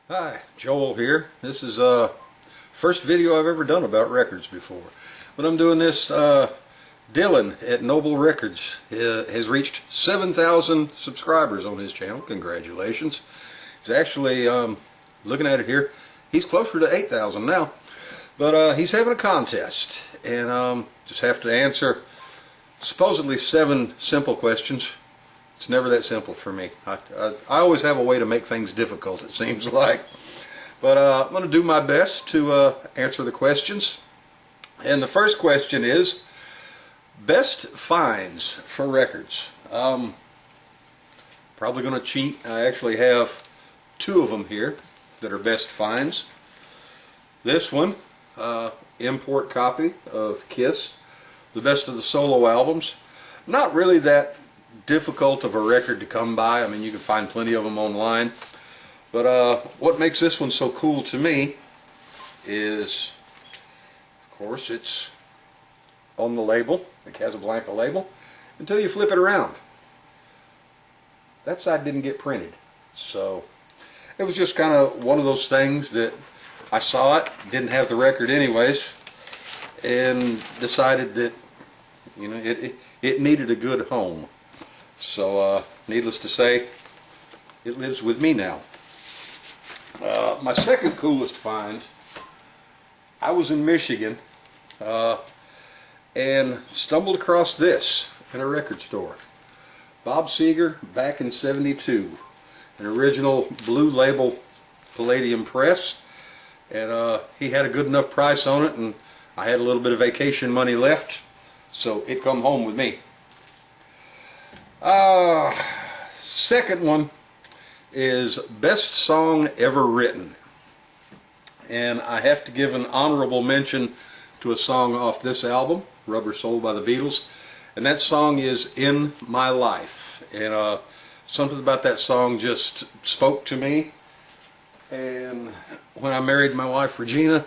Hi, Joel here. This is first video I've ever done about records before. But I'm doing this, Dylan at Noble Records has reached 7,000 subscribers on his channel. Congratulations. He's actually, looking at it here, he's closer to 8,000 now. But he's having a contest, and just have to answer supposedly 7 simple questions. It's never that simple for me. I always have a way to make things difficult, it seems like. But I'm going to do my best to answer the questions. And the first question is, best finds for records. Probably going to cheat. I actually have 2 of them here that are best finds. This one, import copy of Kiss, the best of the solo albums. Not really that difficult of a record to come by. I mean, you can find plenty of them online. But what makes this one so cool to me is, of course, it's on the label, the Casablanca label, until you flip it around. That side didn't get printed. So it was just kind of one of those things that I saw it, didn't have the record anyways, and decided that, you know, it needed a good home. So, needless to say, it lives with me now. My second coolest find, I was in Michigan and stumbled across this in a record store. Bob Seger, back in '72, an original Blue Label Palladium press, and he had a good enough price on it, and I had a little bit of vacation money left, so it come home with me. Second one is best song ever written, and I have to give an honorable mention to a song off this album, Rubber Soul by the Beatles, and that song is In My Life. And something about that song just spoke to me. And when I married my wife Regina,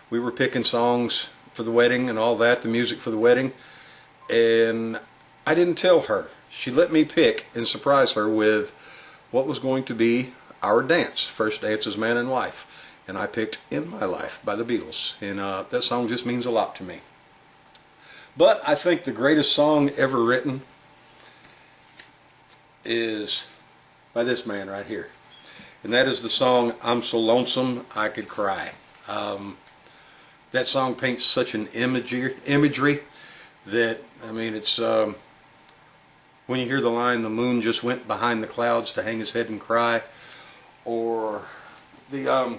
we were picking songs for the wedding and all that, the music for the wedding, and I didn't tell her. She let me pick and surprise her with what was going to be our dance, first dance as man and wife. And I picked In My Life by the Beatles. And that song just means a lot to me. But I think the greatest song ever written is by this man right here. And that is the song I'm So Lonesome I Could Cry. That song paints such an imagery that, I mean, it's... when you hear the line, the moon just went behind the clouds to hang his head and cry, or the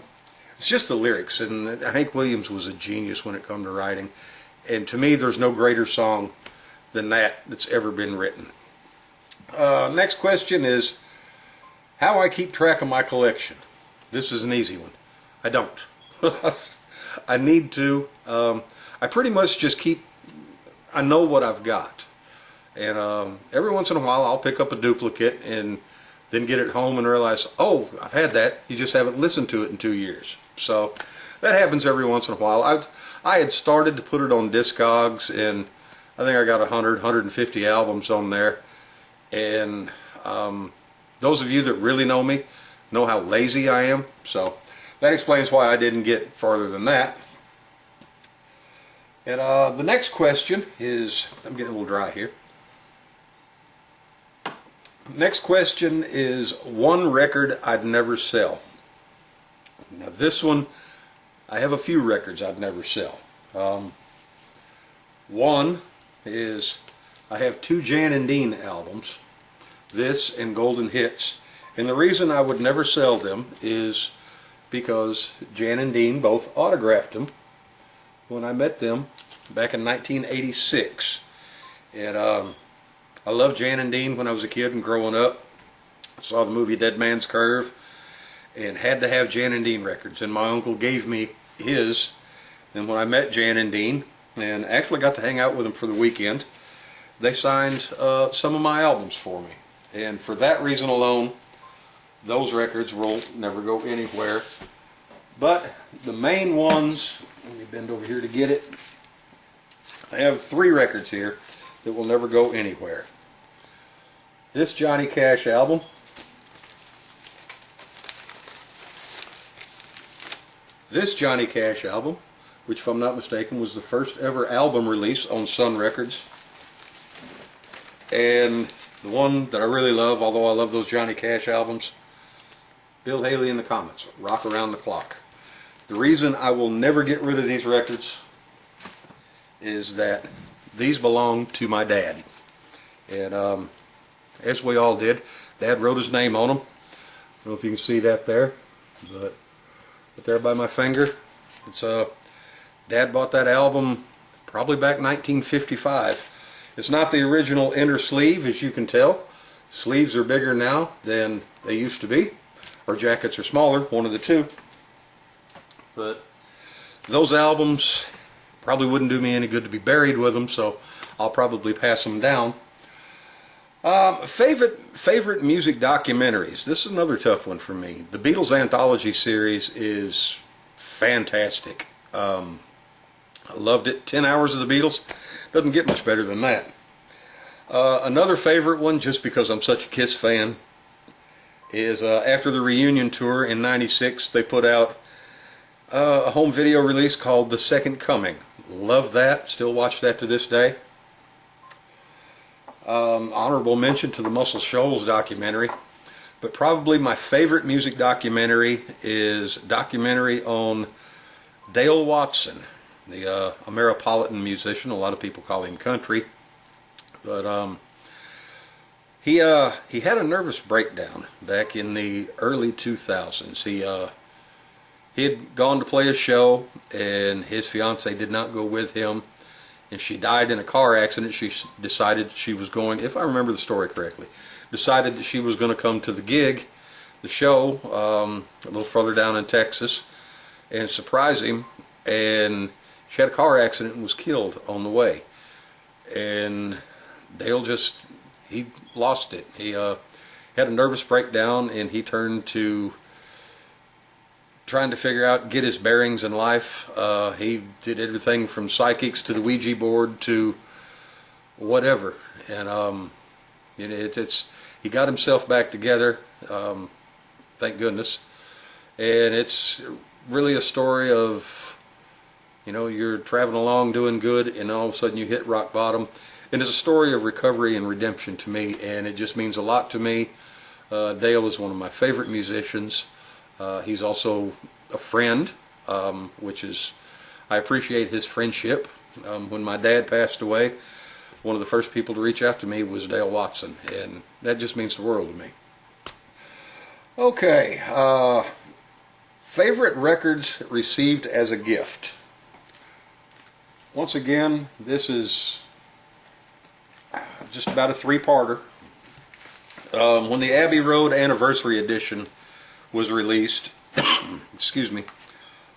it's just the lyrics. And Hank Williams was a genius when it come to writing, and to me there's no greater song than that's ever been written. Next question is how I keep track of my collection. This is an easy one. I don't. I need to. I pretty much just I know what I've got. And every once in a while I'll pick up a duplicate and then get it home and realize, oh, I've had that. You just haven't listened to it in 2 years. So that happens every once in a while. I had started to put it on Discogs, and I think I got 150 albums on there. And those of you that really know me know how lazy I am. So that explains why I didn't get farther than that. And the next question is, I'm getting a little dry here. Next question is one record I'd never sell. Now this one, I have a few records I'd never sell. One is, I have 2 Jan and Dean albums, this and Golden Hits. And the reason I would never sell them is because Jan and Dean both autographed them when I met them back in 1986. And I loved Jan and Dean when I was a kid and growing up. I saw the movie Dead Man's Curve and had to have Jan and Dean records. And my uncle gave me his. And when I met Jan and Dean and actually got to hang out with them for the weekend, they signed some of my albums for me. And for that reason alone, those records will never go anywhere. But the main ones, let me bend over here to get it. I have 3 records here that will never go anywhere. This Johnny Cash album, this Johnny Cash album, which if I'm not mistaken was the first ever album release on Sun Records. And the one that I really love, although I love those Johnny Cash albums, Bill Haley and the Comets, Rock Around the Clock. The reason I will never get rid of these records is that these belong to my dad. And as we all did, Dad wrote his name on them. I don't know if you can see that there, but there by my finger, it's Dad bought that album probably back 1955. It's not the original inner sleeve, as you can tell. Sleeves are bigger now than they used to be, or jackets are smaller, one of the two. But those albums probably wouldn't do me any good to be buried with them, so I'll probably pass them down. Favorite music documentaries. This is another tough one for me. The Beatles Anthology series is fantastic. I loved it. 10 Hours of the Beatles. Doesn't get much better than that. Another favorite one, just because I'm such a Kiss fan, is after the reunion tour in '96, they put out a home video release called The Second Coming. Love that. Still watch that to this day. Honorable mention to the Muscle Shoals documentary, but probably my favorite music documentary is a documentary on Dale Watson, the Ameripolitan musician. A lot of people call him country, but he had a nervous breakdown back in the early 2000s. He had gone to play a show, and his fiancée did not go with him, and she died in a car accident. She decided she was going, if I remember the story correctly, decided that she was going to come to the gig, the show, a little further down in Texas, and surprise him. And she had a car accident and was killed on the way. And Dale he lost it. He had a nervous breakdown, and he turned to trying to figure out, get his bearings in life. He did everything from psychics to the Ouija board to whatever, and he got himself back together, thank goodness. And it's really a story of, you're traveling along doing good, and all of a sudden you hit rock bottom. And it's a story of recovery and redemption to me, and it just means a lot to me. Dale is one of my favorite musicians. He's also a friend, which is, I appreciate his friendship. When my dad passed away, one of the first people to reach out to me was Dale Watson, and that just means the world to me. Okay, favorite records received as a gift. Once again, this is just about a three-parter. When the Abbey Road Anniversary Edition was released, excuse me,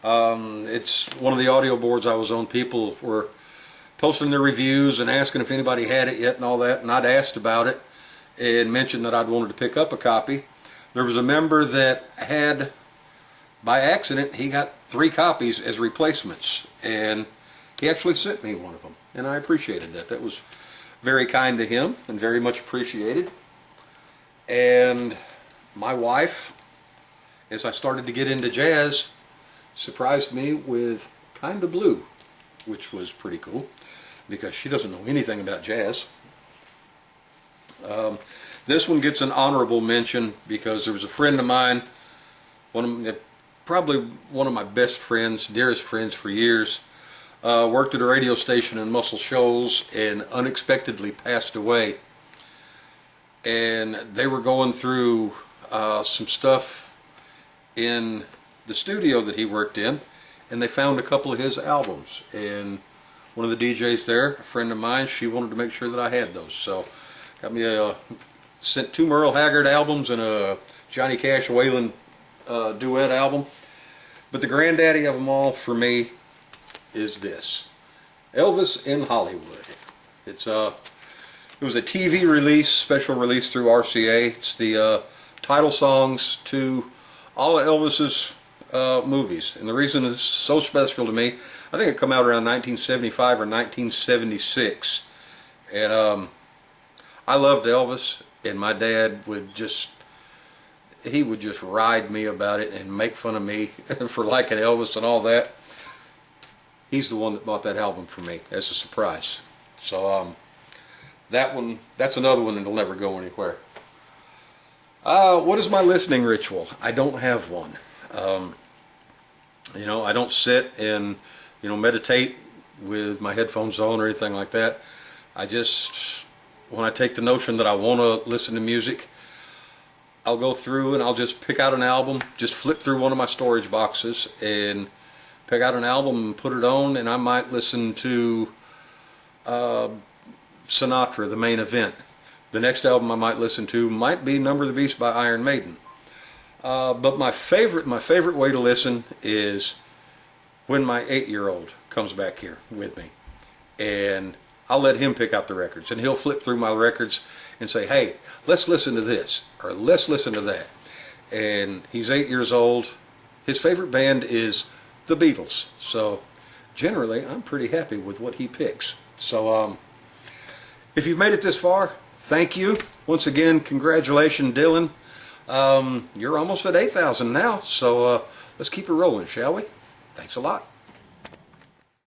it's one of the audio boards I was on. People were posting their reviews and asking if anybody had it yet and all that, and I'd asked about it and mentioned that I'd wanted to pick up a copy. There was a member that had, by accident, he got 3 copies as replacements, and he actually sent me one of them, and I appreciated that. That was very kind to him and very much appreciated. And my wife, as I started to get into jazz, surprised me with Kinda Blue, which was pretty cool because she doesn't know anything about jazz. This one gets an honorable mention because there was a friend of mine, probably one of my best friends, dearest friends for years, worked at a radio station in Muscle Shoals and unexpectedly passed away. And they were going through some stuff in the studio that he worked in, and they found a couple of his albums. And one of the DJs there, a friend of mine, she wanted to make sure that I had those. So got me sent 2 Merle Haggard albums and a Johnny Cash Waylon duet album. But the granddaddy of them all for me is this, Elvis in Hollywood. It was a TV release, special release through RCA. It's the title songs to all of Elvis's movies. And the reason it's so special to me, I think it came out around 1975 or 1976. And I loved Elvis, and my dad would just, he would just ride me about it and make fun of me for liking Elvis and all that. He's the one that bought that album for me as a surprise. So that's another one that'll never go anywhere. What is my listening ritual? I don't have one. You know, I don't sit and, you know, meditate with my headphones on or anything like that. I just, when I take the notion that I want to listen to music, I'll go through and I'll just pick out an album, just flip through one of my storage boxes and pick out an album and put it on, and I might listen to Sinatra, The Main Event. The next album I might listen to might be Number of the Beast by Iron Maiden. But my favorite way to listen is when my 8-year-old comes back here with me, and I'll let him pick out the records, and he'll flip through my records and say, hey, let's listen to this, or let's listen to that. And he's 8 years old. His favorite band is the Beatles. So generally, I'm pretty happy with what he picks. So if you've made it this far, thank you. Once again, congratulations, Dylan. You're almost at 8,000 now, so let's keep it rolling, shall we? Thanks a lot.